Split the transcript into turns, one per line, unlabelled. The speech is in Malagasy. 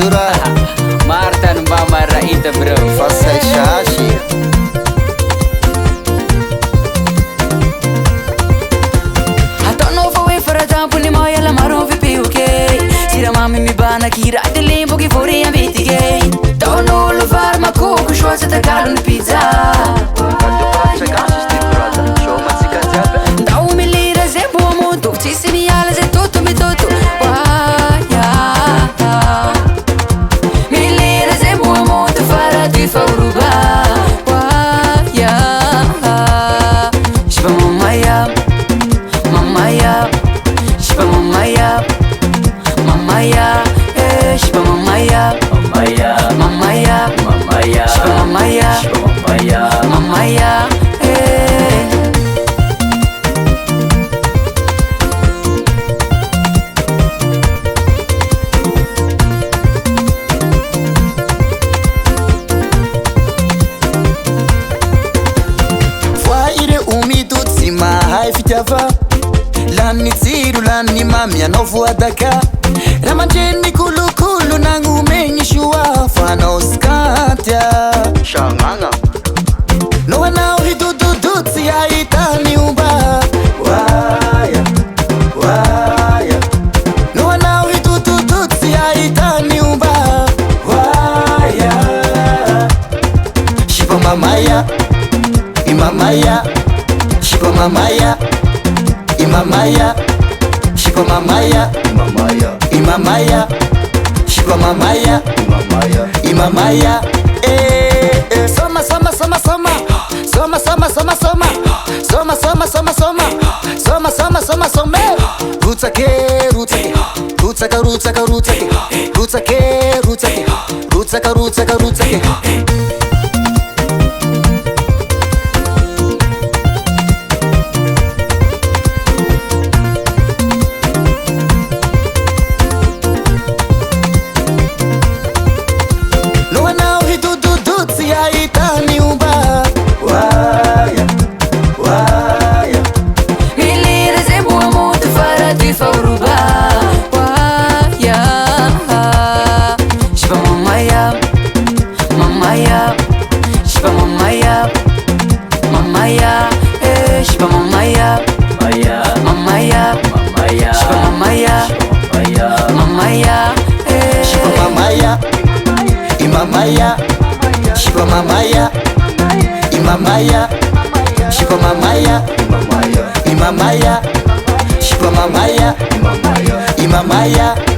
zura
Marta mba marahita bro
fasay shashy
Ataonao fa hoe faratampo-ny mahela maro vipi okey siramamy mibana kira delemboky vory ambitikey taon'olo vary makoko soatsy takalony pizza ndao milira zay mbo amonto tsisy miala zay toto mitoto waya milira zay mbo amonto farady faoroba waya shiba mamaya mamaya shiba mamaya mamaya shiba mamaya
Mamaya,
mamaya
mamaya,
shiba mamaya
mamaya,
mamaya
voaire omido tsy mahay fitiava lany tsiro lany mamy anao voadaka raha mandreny kolokolo nagnomegny soa fanao skantya sagnagna no anao hidododo tsy ahitany omba waya waya no anao hidododo tsy ahitany omba waya shiba mamaya imamaya shiba mamaya imamaya shiba mamaya imamaya shiba mamaya imamaya soma soma soma soma soma soma soma soma soma soma soma soma soma soma soma soma rutsake rutsake rutsaka rutsaka rutsake rutsake rutsake rutsaka rutsaka rutsake Imamaya, shiba mamaya, imamaya, shiba mamaya, imamaya, shiba mamaya, imamaya.